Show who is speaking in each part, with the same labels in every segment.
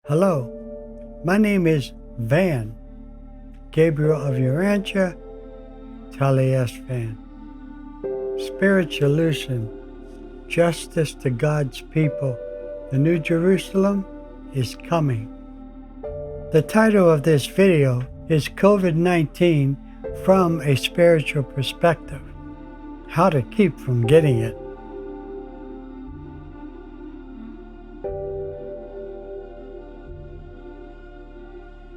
Speaker 1: Hello, my name is Van, Gabriel of Urantia, Taliesin Van. Spirituallution, justice to God's people, the New Jerusalem is coming. The title of this video is COVID-19 from a spiritual perspective, how to keep from getting it.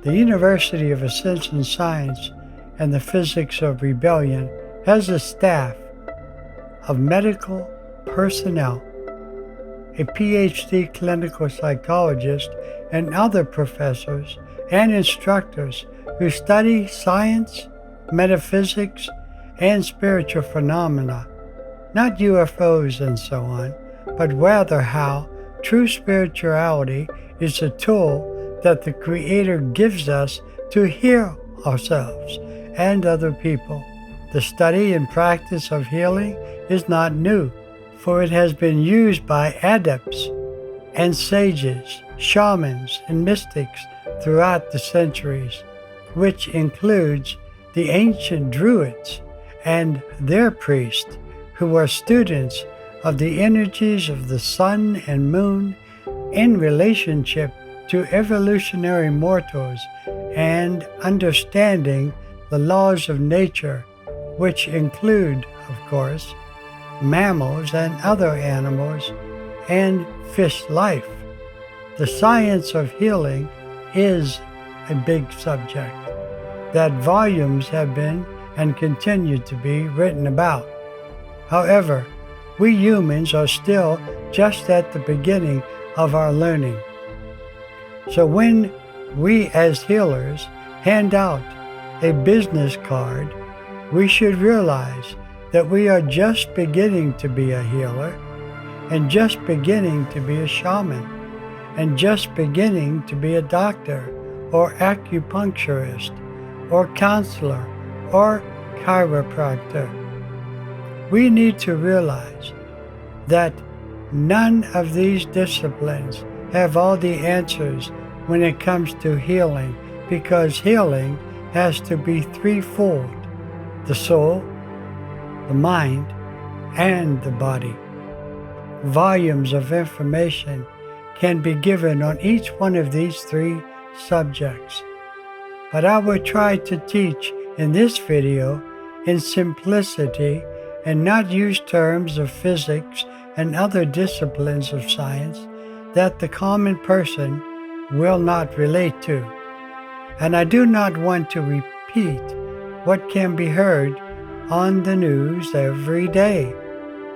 Speaker 1: The University of Ascension Science and the Physics of Rebellion has a staff of medical personnel, a PhD clinical psychologist, and other professors and instructors who study science, metaphysics, and spiritual phenomena, not UFOs and so on, but rather how true spirituality is a tool that the Creator gives us to heal ourselves and other people. The study and practice of healing is not new, for it has been used by adepts and sages, shamans, and mystics throughout the centuries, which includes the ancient Druids and their priests, who were students of the energies of the sun and moon in relationship to evolutionary mortals and understanding the laws of nature, which include, of course, mammals and other animals and fish life. The science of healing is a big subject that volumes have been and continue to be written about. However, we humans are still just at the beginning of our learning. So when we as healers hand out a business card, we should realize that we are just beginning to be a healer, and just beginning to be a shaman, and just beginning to be a doctor, or acupuncturist, or counselor, or chiropractor. We need to realize that none of these disciplines have all the answers when it comes to healing, because healing has to be threefold: the soul, the mind, and the body. Volumes of information can be given on each one of these three subjects, but I will try to teach in this video in simplicity and not use terms of physics and other disciplines of science that the common person will not relate to. And I do not want to repeat what can be heard on the news every day.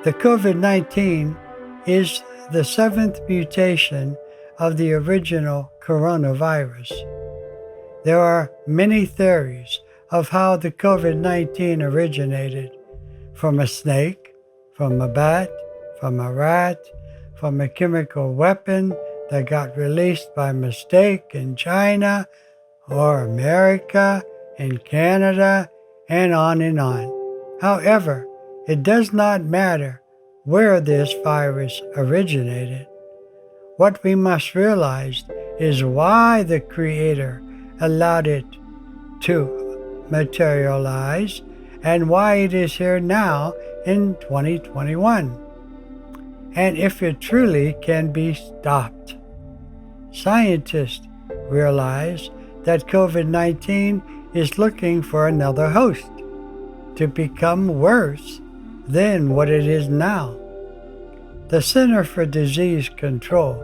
Speaker 1: The COVID-19 is the seventh mutation of the original coronavirus. There are many theories of how the COVID-19 originated: from a snake, from a bat, from a rat, from a chemical weapon that got released by mistake in China or America and Canada, and on and on. However, it does not matter where this virus originated. What we must realize is why the Creator allowed it to materialize and why it is here now in 2021, and if it truly can be stopped. Scientists realize that COVID-19 is looking for another host to become worse than what it is now. The Center for Disease Control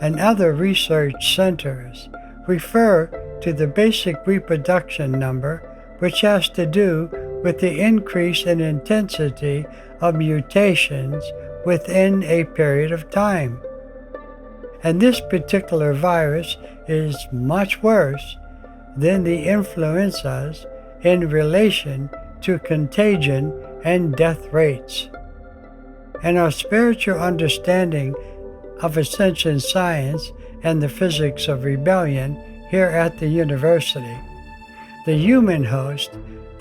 Speaker 1: and other research centers refer to the basic reproduction number, which has to do with the increase in intensity of mutations within a period of time. And this particular virus is much worse than the influenzas in relation to contagion and death rates. And our spiritual understanding of Ascension Science and the Physics of Rebellion here at the university, the human host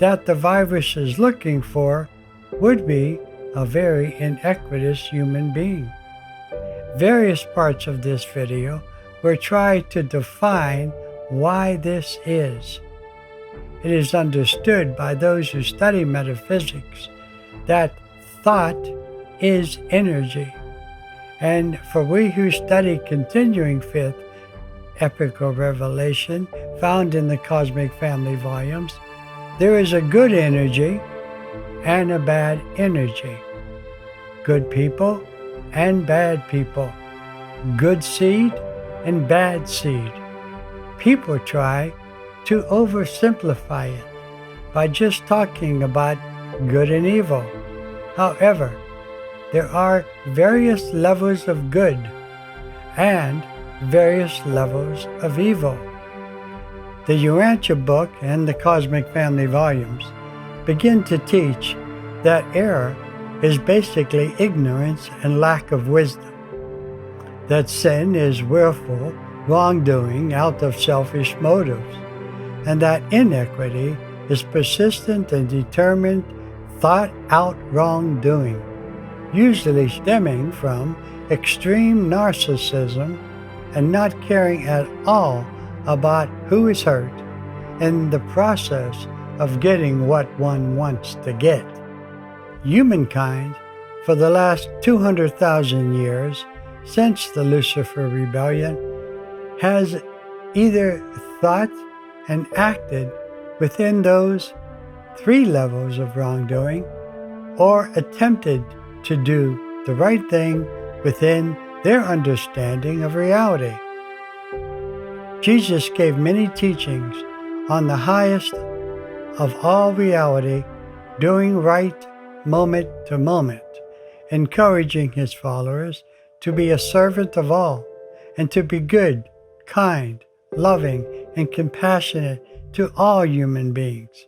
Speaker 1: that the virus is looking for would be a very iniquitous human being. Various parts of this video will try to define why this is. It is understood by those who study metaphysics that thought is energy, and for we who study continuing fifth epical revelation found in the Cosmic Family volumes, there is a good energy and a bad energy, good people and bad people, good seed and bad seed. People try to oversimplify it by just talking about good and evil. However, there are various levels of good and various levels of evil. The Urantia book and the Cosmic Family volumes begin to teach that error is basically ignorance and lack of wisdom, that sin is willful wrongdoing out of selfish motives, and that inequity is persistent and determined, thought-out wrongdoing, usually stemming from extreme narcissism and not caring at all about who is hurt in the process of getting what one wants to get. Humankind, for the last 200,000 years since the Lucifer Rebellion, has either thought and acted within those three levels of wrongdoing, or attempted to do the right thing within their understanding of reality. Jesus gave many teachings on the highest of all reality, doing right moment to moment, encouraging his followers to be a servant of all and to be good, kind, loving, and compassionate to all human beings.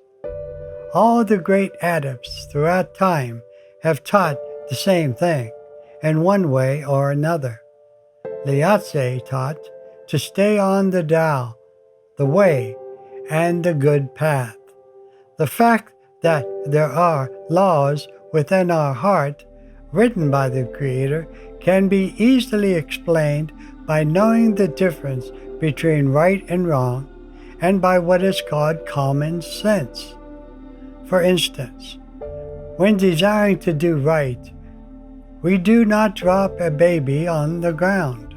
Speaker 1: All the great adepts throughout time have taught the same thing in one way or another. Lao-tse taught to stay on the Tao, the way, and the good path. The fact that there are laws within our heart written by the Creator can be easily explained by knowing the difference between right and wrong, and by what is called common sense. For instance, when desiring to do right, we do not drop a baby on the ground.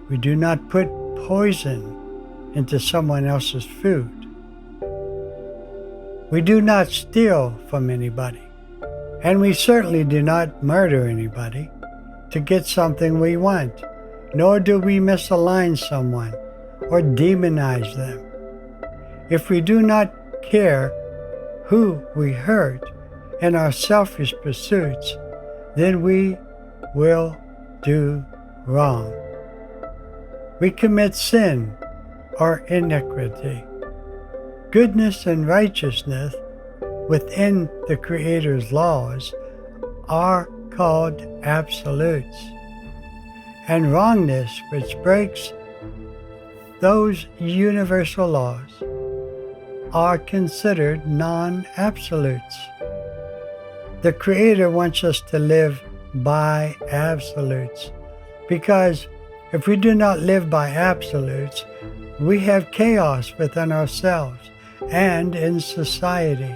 Speaker 1: We do not put poison into someone else's food. We do not steal from anybody, and we certainly do not murder anybody to get something we want, nor do we misalign someone or demonize them. If we do not care who we hurt in our selfish pursuits, then we will do wrong. We commit sin or iniquity. Goodness and righteousness within the Creator's laws are called absolutes, and wrongness which breaks those universal laws are considered non-absolutes. The Creator wants us to live by absolutes, because if we do not live by absolutes, we have chaos within ourselves and in society.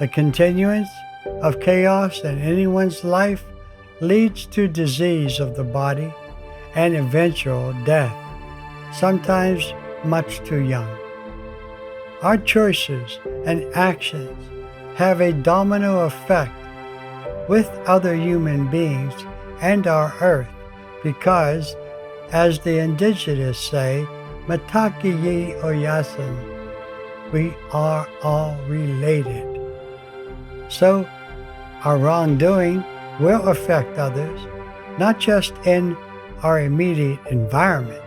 Speaker 1: The continuance of chaos in anyone's life leads to disease of the body and eventual death, sometimes much too young. Our choices and actions have a domino effect with other human beings and our earth because, as the indigenous say, Mataki Yi Oyasin, we are all related. So, our wrongdoing will affect others, not just in our immediate environment,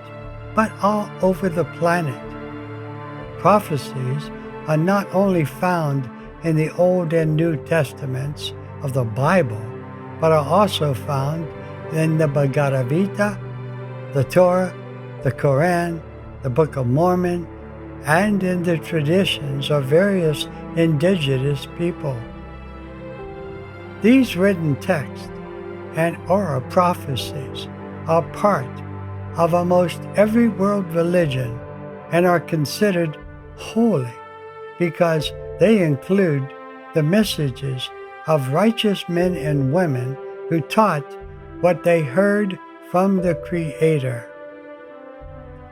Speaker 1: but all over the planet. Prophecies are not only found in the Old and New Testaments of the Bible, but are also found in the Bhagavad Gita, the Torah, the Quran, the Book of Mormon, and in the traditions of various indigenous people. These written texts and oral prophecies are part of almost every world religion and are considered holy because they include the messages of righteous men and women who taught what they heard from the Creator.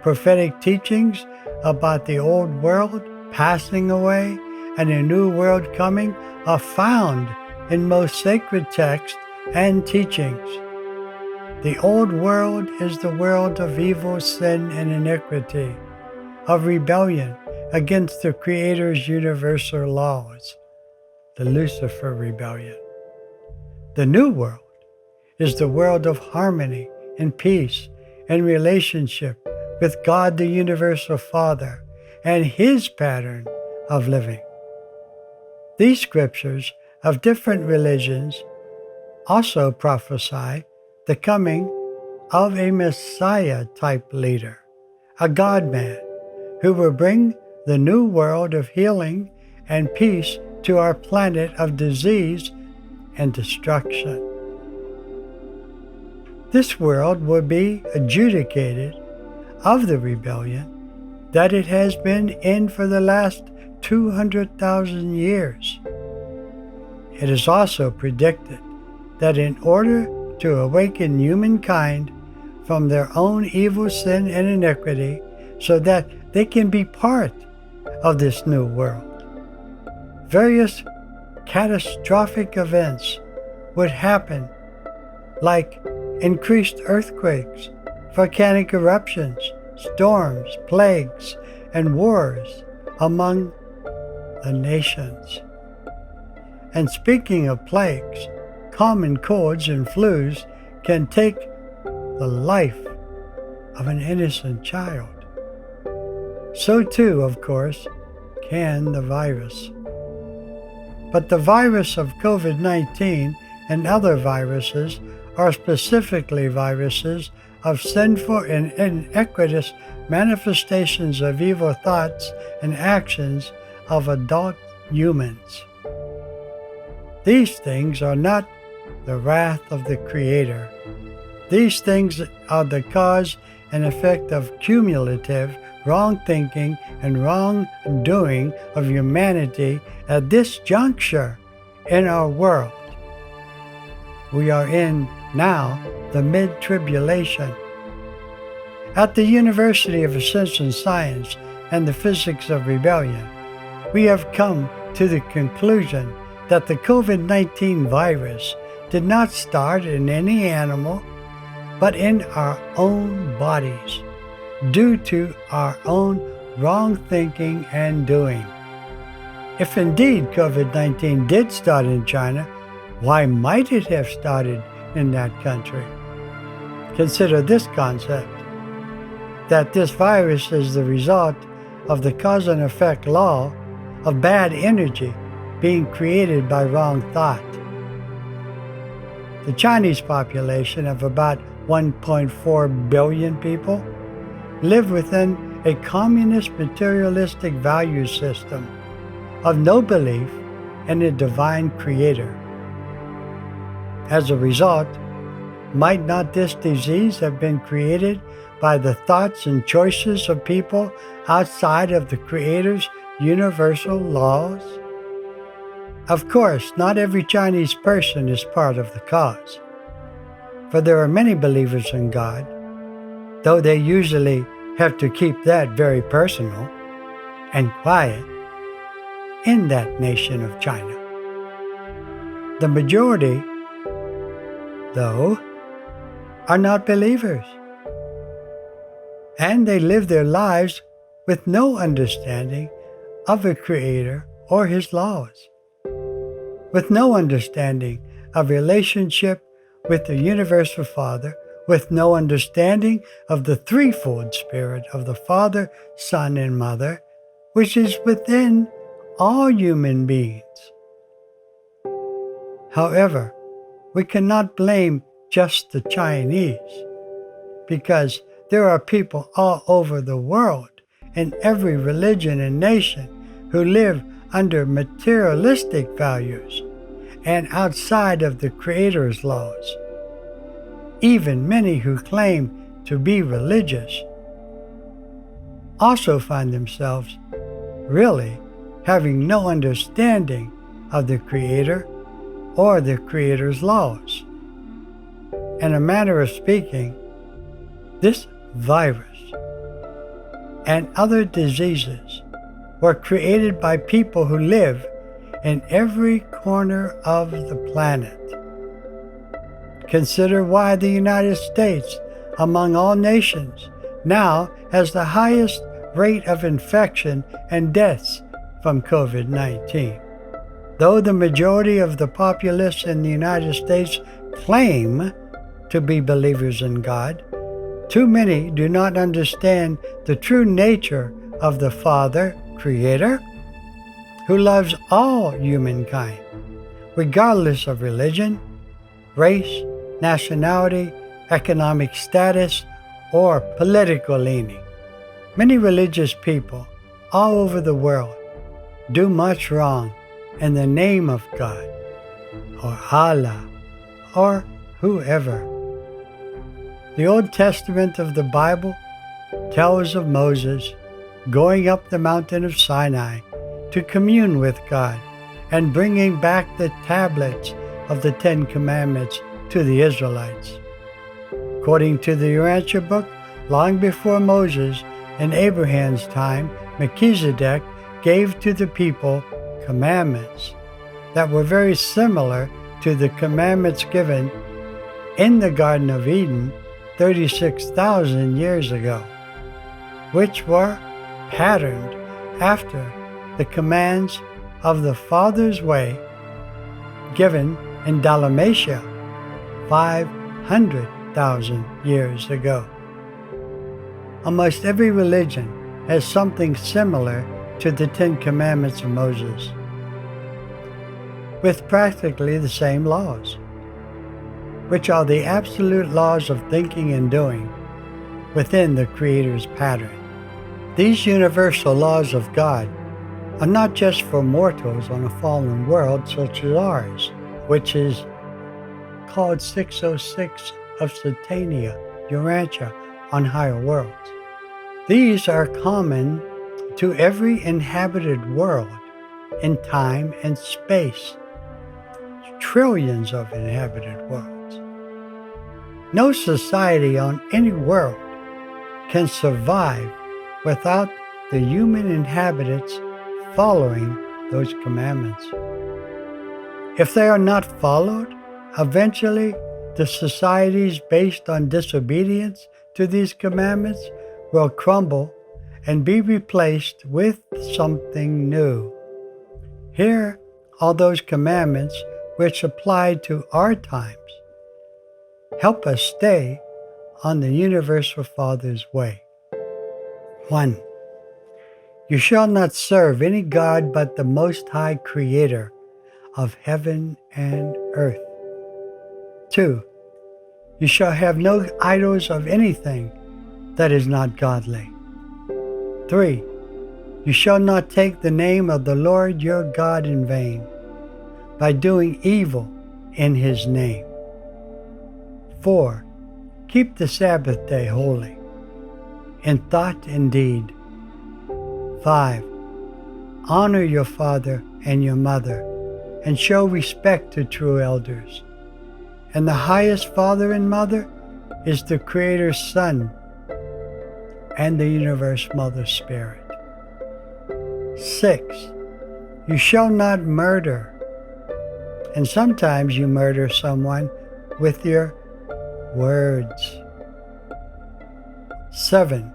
Speaker 1: Prophetic teachings about the old world passing away and a new world coming are found in most sacred texts and teachings. The old world is the world of evil, sin, and iniquity, of rebellion against the Creator's universal laws, the Lucifer rebellion. The new world is the world of harmony and peace and relationship with God the Universal Father and His pattern of living. These scriptures of different religions also prophesy the coming of a Messiah-type leader, a God-man, who will bring the new world of healing and peace to our planet of disease and destruction. This world will be adjudicated of the rebellion that it has been in for the last 200,000 years. It is also predicted that in order to awaken humankind from their own evil, sin, and iniquity so that they can be part of this new world, various catastrophic events would happen, like increased earthquakes, volcanic eruptions, storms, plagues, and wars among the nations. And speaking of plagues, common colds and flus can take the life of an innocent child. So too, of course, can the virus. But the virus of COVID-19 and other viruses are specifically viruses of sinful and iniquitous manifestations of evil thoughts and actions of adult humans. These things are not the wrath of the Creator. These things are the cause and effect of cumulative wrong thinking and wrongdoing of humanity at this juncture in our world. We are in now the mid-tribulation. At the University of Ascension Science and the Physics of Rebellion, we have come to the conclusion that the COVID-19 virus did not start in any animal, but in our own bodies, due to our own wrong thinking and doing. If indeed COVID-19 did start in China, why might it have started in that country? Consider this concept, that this virus is the result of the cause and effect law of bad energy being created by wrong thought. The Chinese population of about 1.4 billion people live within a communist materialistic value system of no belief in a divine creator. As a result, might not this disease have been created by the thoughts and choices of people outside of the Creator's universal laws? Of course, not every Chinese person is part of the cause, for there are many believers in God, though they usually have to keep that very personal and quiet in that nation of China. The majority, though, are not believers, and they live their lives with no understanding of a Creator or His laws, with no understanding of relationship with the Universal Father, with no understanding of the threefold Spirit of the Father, Son, and Mother, which is within all human beings. However, we cannot blame just the Chinese, because there are people all over the world in every religion and nation who live under materialistic values and outside of the Creator's laws. Even many who claim to be religious also find themselves really having no understanding of the Creator or the Creator's laws. In a manner of speaking, this virus and other diseases were created by people who live in every corner of the planet. Consider why the United States, among all nations, now has the highest rate of infection and deaths from COVID-19. Though the majority of the populace in the United States claim to be believers in God, too many do not understand the true nature of the Father, Creator, who loves all humankind, regardless of religion, race, nationality, economic status, or political leaning. Many religious people all over the world do much wrong in the name of God, or Allah, or whoever. The Old Testament of the Bible tells of Moses going up the mountain of Sinai to commune with God and bringing back the tablets of the Ten Commandments to the Israelites. According to the Urantia book, long before Moses in Abraham's time, Melchizedek gave to the people commandments that were very similar to the commandments given in the Garden of Eden 36,000 years ago, which were patterned after the commands of the Father's way given in Dalmatia 500,000 years ago. Almost every religion has something similar to the Ten Commandments of Moses, with practically the same laws, which are the absolute laws of thinking and doing within the Creator's pattern. These universal laws of God are not just for mortals on a fallen world such as ours, which is called 606 of Satania, Urantia, on higher worlds. These are common to every inhabited world in time and space, trillions of inhabited worlds. No society on any world can survive without the human inhabitants following those commandments. If they are not followed, eventually the societies based on disobedience to these commandments will crumble and be replaced with something new. Here are those commandments which apply to our times. Help us stay on the universal Father's way. 1. You shall not serve any God but the Most High Creator of heaven and earth. 2. You shall have no idols of anything that is not godly. 3. You shall not take the name of the Lord your God in vain, by doing evil in His name. 4. Keep the Sabbath day holy, in thought and deed. 5. Honor your father and your mother, and show respect to true elders. And the highest father and mother is the Creator's Son and the Universe Mother Spirit. 6. You shall not murder. And sometimes you murder someone with your words. 7.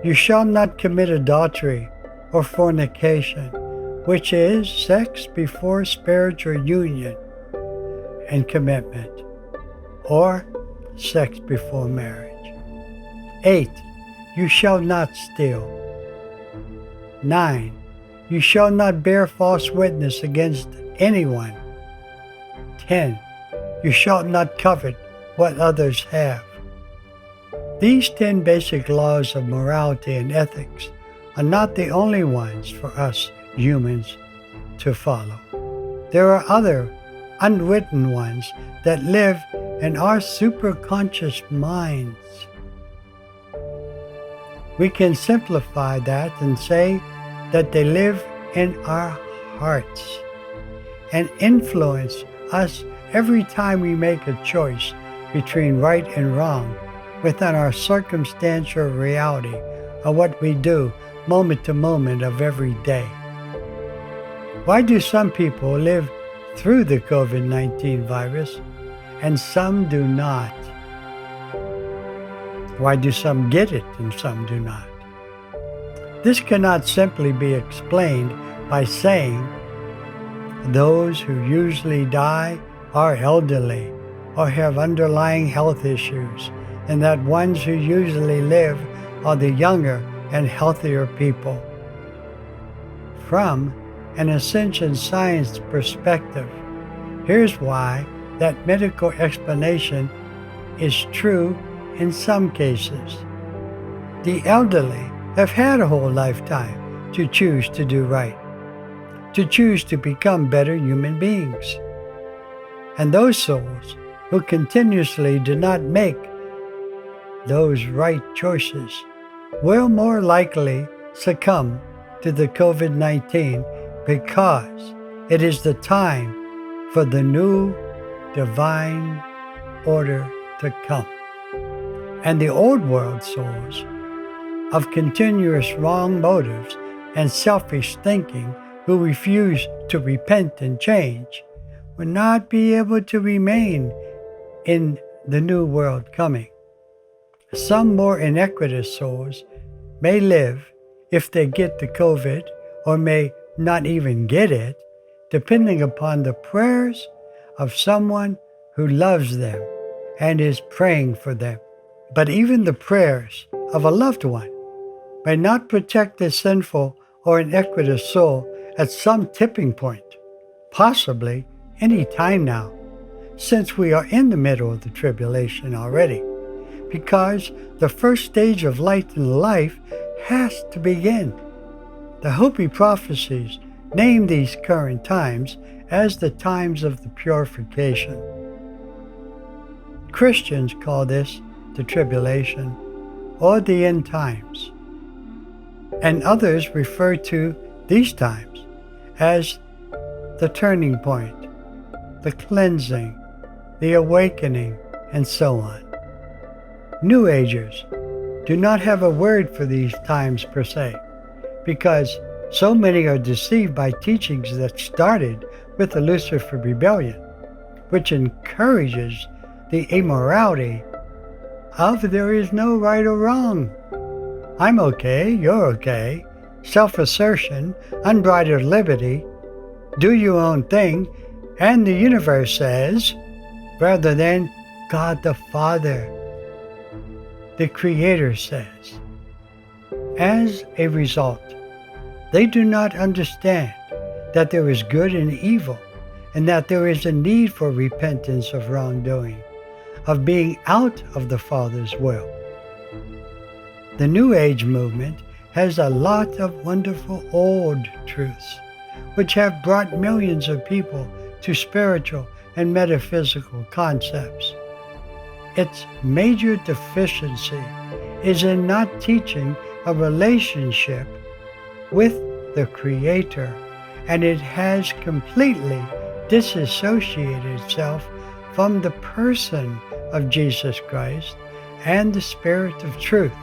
Speaker 1: You shall not commit adultery or fornication, which is sex before spiritual union and commitment, or sex before marriage. 8. You shall not steal. 9. You shall not bear false witness against anyone. 10. You shall not covet what others have. These 10 basic laws of morality and ethics are not the only ones for us humans to follow. There are other unwritten ones that live in our superconscious minds. we can simplify that and say that they live in our hearts and influence us every time we make a choice between right and wrong within our circumstantial reality of what we do moment to moment of every day. Why do some people live through the COVID-19 virus and some do not? Why do some get it and some do not? This cannot simply be explained by saying those who usually die are elderly or have underlying health issues, and that ones who usually live are the younger and healthier people. From an ascension science perspective, here's why that medical explanation is true in some cases. The elderly have had a whole lifetime to choose to do right, to choose to become better human beings. And those souls who continuously do not make those right choices will more likely succumb to the COVID-19 because it is the time for the new divine order to come. And the old world souls of continuous wrong motives and selfish thinking who refuse to repent and change will not be able to remain in the new world coming. Some more iniquitous souls may live if they get the COVID or may not even get it, depending upon the prayers of someone who loves them and is praying for them. But even the prayers of a loved one may not protect the sinful or iniquitous soul at some tipping point, possibly any time now, since we are in the middle of the tribulation already, because the first stage of light in life has to begin. The Hopi prophecies name these current times as the times of the purification. Christians call this the tribulation or the end times, and others refer to these times as the turning point, the cleansing, the awakening, and so on. New Agers do not have a word for these times per se, because so many are deceived by teachings that started with the Lucifer rebellion, which encourages the immorality of there is no right or wrong. I'm okay, you're okay, self-assertion, unbridled liberty, do your own thing, and the universe says, rather than God the Father, the Creator says. As a result, they do not understand that there is good and evil, and that there is a need for repentance of wrongdoing, of being out of the Father's will. The New Age movement has a lot of wonderful old truths, which have brought millions of people to spiritual and metaphysical concepts. Its major deficiency is in not teaching a relationship with the Creator, and it has completely disassociated itself from the person of Jesus Christ and the Spirit of truth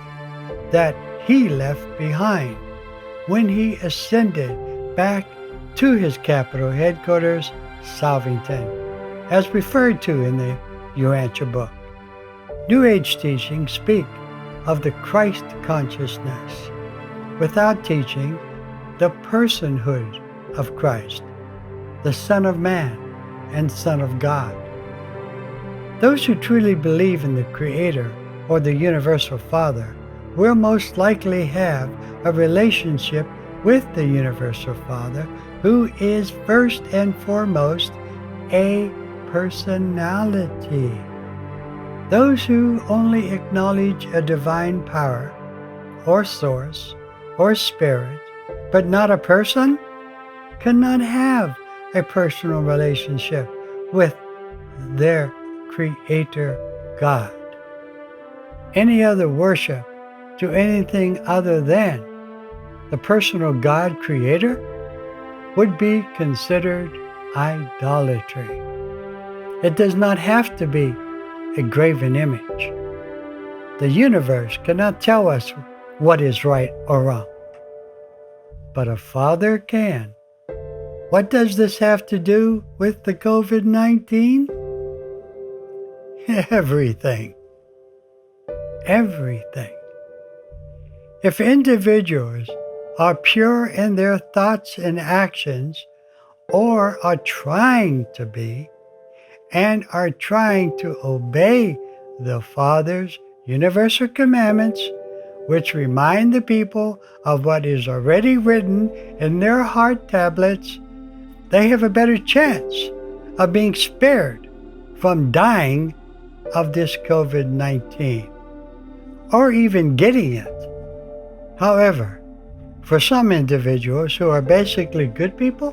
Speaker 1: that He left behind when He ascended back to His capital headquarters, Salvington, as referred to in the Urantia book. New Age teachings speak of the Christ consciousness without teaching the personhood of Christ, the Son of Man and Son of God. Those who truly believe in the Creator or the Universal Father will most likely have a relationship with the Universal Father, who is first and foremost a personality. Those who only acknowledge a divine power or source or spirit, but not a person, cannot have a personal relationship with their Creator God. Any other worship to anything other than the personal God creator would be considered idolatry. It does not have to be a graven image. The universe cannot tell us what is right or wrong, but a father can. What does this have to do with the COVID-19? Everything. Everything. If individuals are pure in their thoughts and actions, or are trying to be, and are trying to obey the Father's universal commandments, which remind the people of what is already written in their heart tablets, they have a better chance of being spared from dying of this COVID-19, or even getting it. However, for some individuals who are basically good people,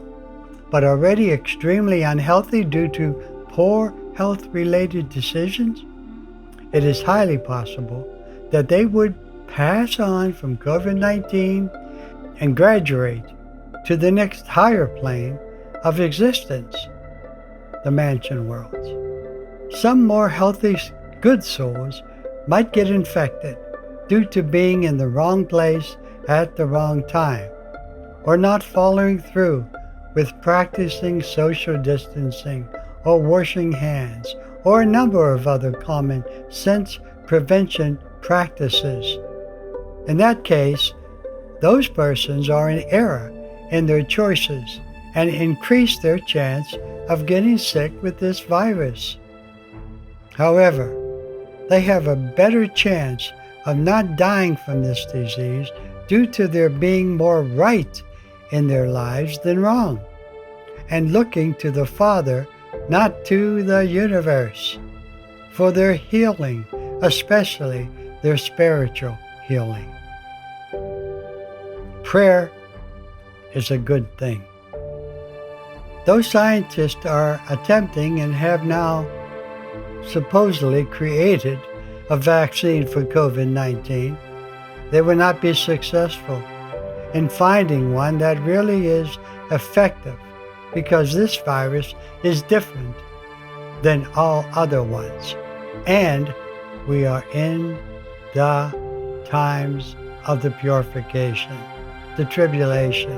Speaker 1: but already extremely unhealthy due to poor health-related decisions, it is highly possible that they would pass on from COVID-19 and graduate to the next higher plane of existence, the mansion worlds. Some more healthy, good souls might get infected due to being in the wrong place at the wrong time, or not following through with practicing social distancing or washing hands, or a number of other common sense prevention practices. In that case, those persons are in error in their choices and increase their chance of getting sick with this virus. However, they have a better chance of not dying from this disease due to their being more right in their lives than wrong, and looking to the Father, not to the universe, for their healing, especially their spiritual healing. Prayer is a good thing. Those scientists are attempting and have now supposedly created a vaccine for COVID-19, they will not be successful in finding one that really is effective, because this virus is different than all other ones. And we are in the times of the purification, the tribulation,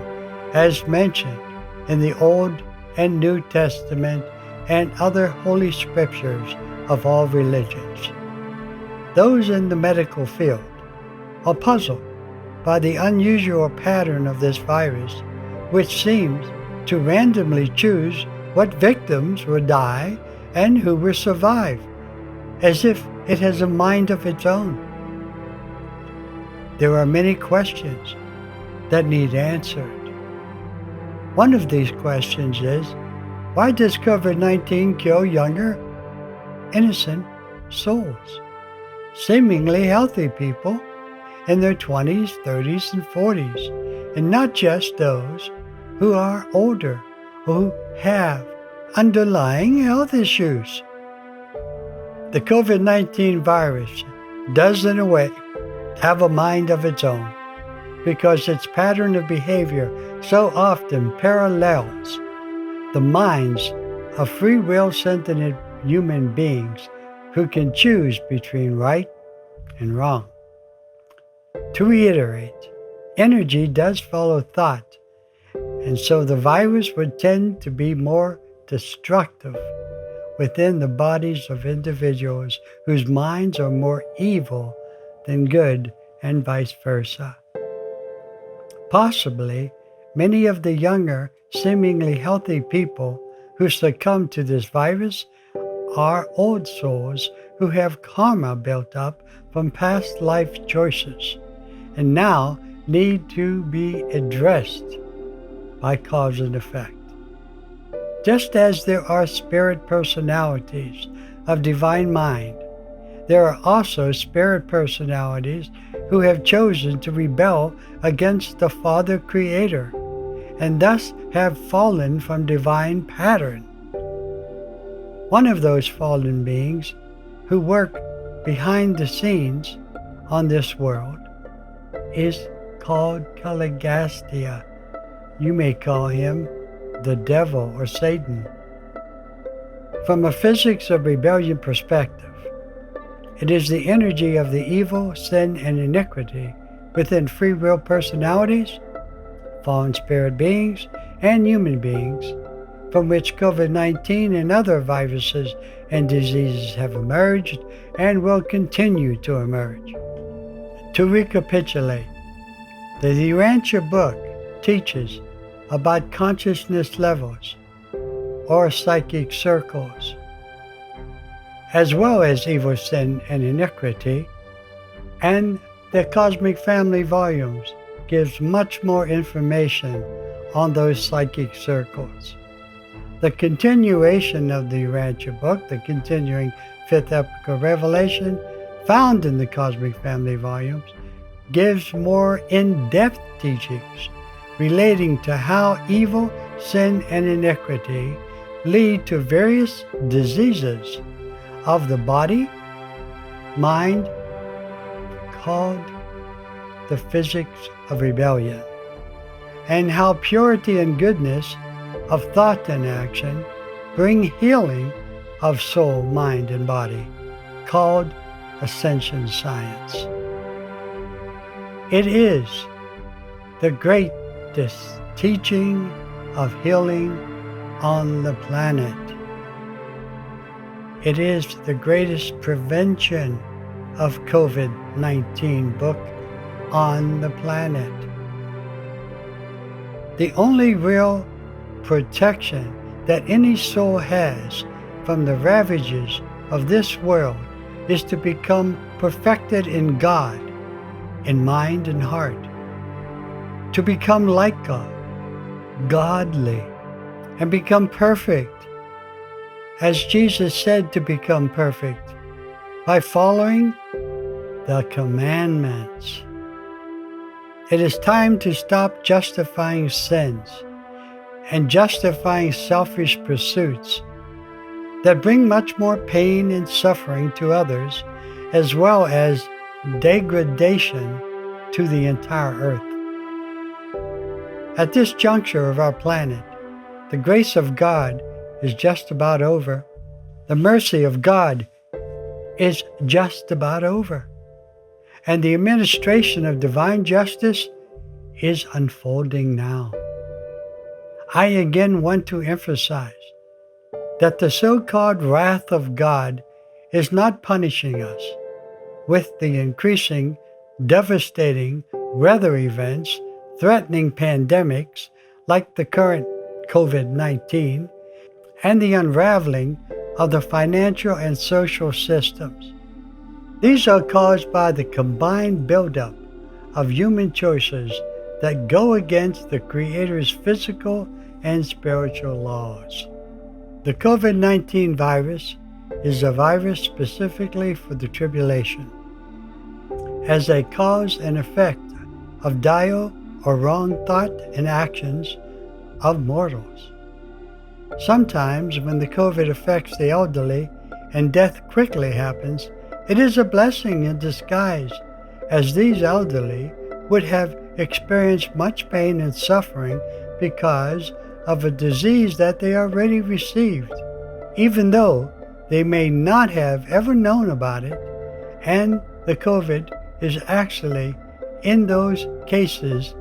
Speaker 1: as mentioned in the Old and New Testament and other holy scriptures of all religions. Those in the medical field are puzzled by the unusual pattern of this virus, which seems to randomly choose what victims will die and who will survive, as if it has a mind of its own. There are many questions that need answered. One of these questions is, why does COVID-19 kill younger, innocent souls, seemingly healthy people in their 20s, 30s, and 40s, and not just those who are older, who have underlying health issues? The COVID-19 virus does, in a way, have a mind of its own, because its pattern of behavior so often parallels the minds of free will sentient human beings who can choose between right and wrong. To reiterate, energy does follow thought, and so the virus would tend to be more destructive within the bodies of individuals whose minds are more evil than good, and vice versa. Possibly, many of the younger, seemingly healthy people who succumb to this virus are old souls who have karma built up from past life choices and now need to be addressed by cause and effect. Just as there are spirit personalities of divine mind, there are also spirit personalities who have chosen to rebel against the Father Creator and thus have fallen from divine pattern. One of those fallen beings who work behind the scenes on this world is called Caligastia. You may call him the devil or Satan. From a physics of rebellion perspective, it is the energy of the evil, sin, and iniquity within free will personalities, fallen spirit beings, and human beings, from which COVID-19 and other viruses and diseases have emerged and will continue to emerge. To recapitulate, the Urantia book teaches about consciousness levels or psychic circles, as well as evil, sin, and iniquity, and the Cosmic Family volumes gives much more information on those psychic circles. The continuation of the Urantia book, the continuing fifth epoch of revelation, found in the Cosmic Family volumes, gives more in-depth teachings relating to how evil, sin, and iniquity lead to various diseases of the body, mind, called the physics of rebellion, and how purity and goodness of thought and action bring healing of soul, mind, and body, called Ascension Science. It is the greatest teaching of healing on the planet. It is the greatest prevention of COVID-19 book on the planet. The only real protection that any soul has from the ravages of this world is to become perfected in God, in mind and heart, to become like God, godly, and become perfect, as Jesus said to become perfect, by following the commandments. It is time to stop justifying sins and justifying selfish pursuits that bring much more pain and suffering to others, as well as degradation to the entire earth. At this juncture of our planet, the grace of God is just about over. The mercy of God is just about over. And the administration of divine justice is unfolding now. I again want to emphasize that the so-called wrath of God is not punishing us with the increasing, devastating weather events threatening pandemics like the current COVID-19 and the unraveling of the financial and social systems. These are caused by the combined buildup of human choices that go against the Creator's physical and spiritual laws. The COVID-19 virus is a virus specifically for the tribulation, as a cause and effect of dire or wrong thought and actions of mortals. Sometimes when the COVID affects the elderly and death quickly happens, it is a blessing in disguise, as these elderly would have experienced much pain and suffering because of a disease that they already received, even though they may not have ever known about it, and the COVID is actually, in those cases,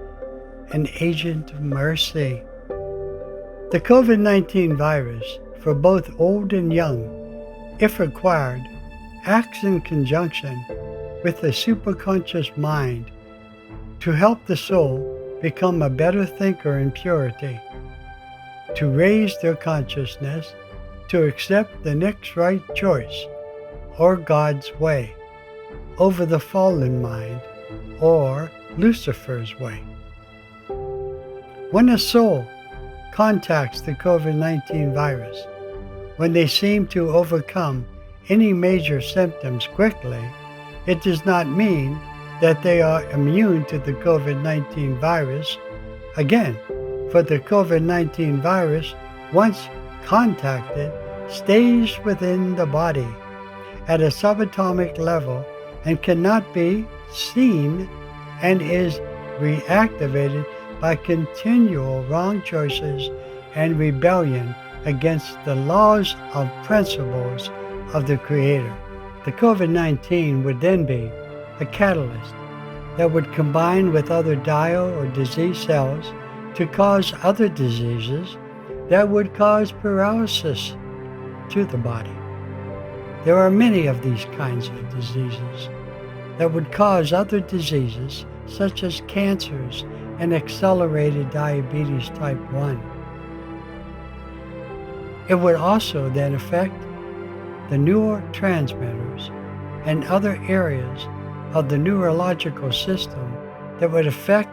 Speaker 1: an agent of mercy. The COVID-19 virus, for both old and young, if required, acts in conjunction with the superconscious mind to help the soul become a better thinker in purity, to raise their consciousness to accept the next right choice or God's way over the fallen mind or Lucifer's way. When a soul contacts the COVID-19 virus, when they seem to overcome any major symptoms quickly, it does not mean that they are immune to the COVID-19 virus. Again, for the COVID-19 virus, once contacted, stays within the body at a subatomic level and cannot be seen and is reactivated by continual wrong choices and rebellion against the laws of principles of the Creator. The COVID-19 would then be a catalyst that would combine with other dio or disease cells to cause other diseases that would cause paralysis to the body. There are many of these kinds of diseases that would cause other diseases such as cancers and accelerated diabetes type 1. It would also then affect the neurotransmitters and other areas of the neurological system that would affect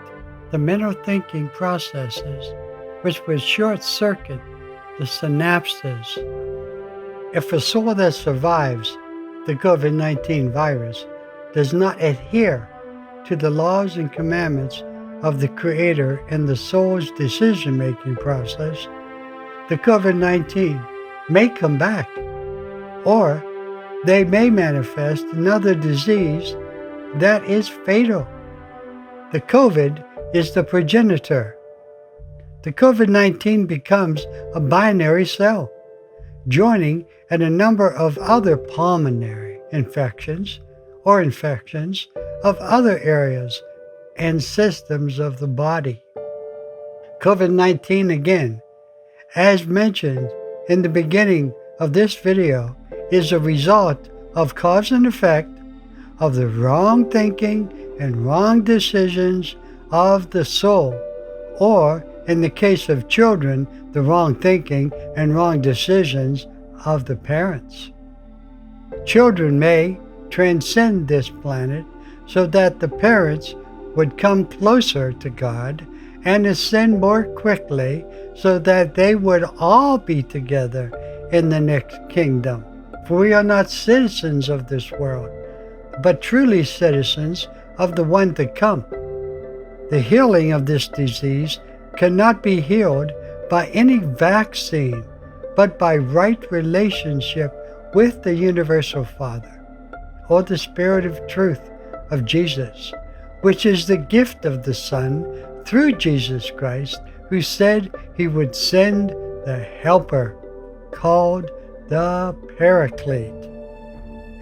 Speaker 1: the mental thinking processes, which would short-circuit the synapses. If a soul that survives the COVID-19 virus does not adhere to the laws and commandments of the Creator in the soul's decision-making process, the COVID-19 may come back, or they may manifest another disease that is fatal. The COVID is the progenitor. The COVID-19 becomes a binary cell, joining in a number of other pulmonary infections or infections of other areas and systems of the body. COVID-19, again, as mentioned in the beginning of this video, is a result of cause and effect of the wrong thinking and wrong decisions of the soul, or in the case of children, the wrong thinking and wrong decisions of the parents. Children may transcend this planet so that the parents would come closer to God and ascend more quickly so that they would all be together in the next kingdom. For we are not citizens of this world, but truly citizens of the one to come. The healing of this disease cannot be healed by any vaccine, but by right relationship with the Universal Father, or the Spirit of Truth of Jesus, which is the gift of the Son through Jesus Christ, who said he would send the Helper, called the Paraclete.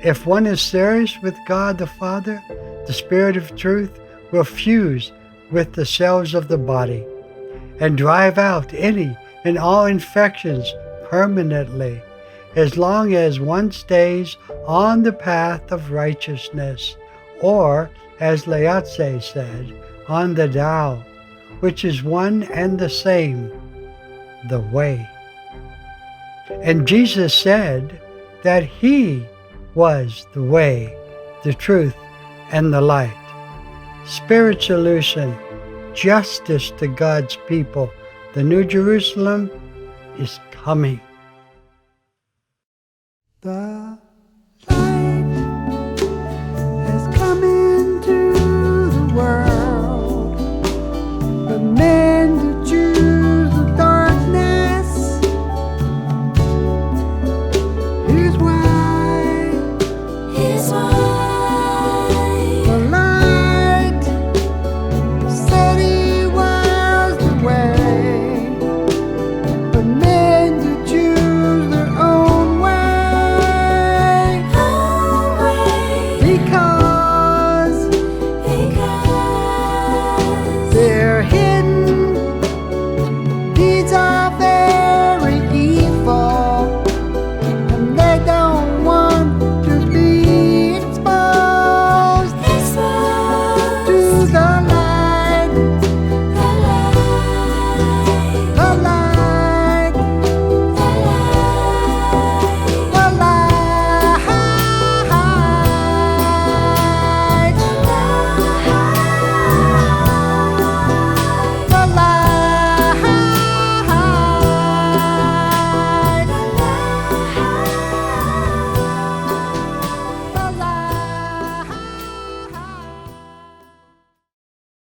Speaker 1: If one is serious with God the Father, the Spirit of Truth will fuse with the cells of the body and drive out any and all infections permanently, as long as one stays on the path of righteousness, or, as Lao Tse said, on the Tao, which is one and the same, the way. And Jesus said that he was the way, the truth, and the light. Spirituation, justice to God's people, the New Jerusalem is coming. The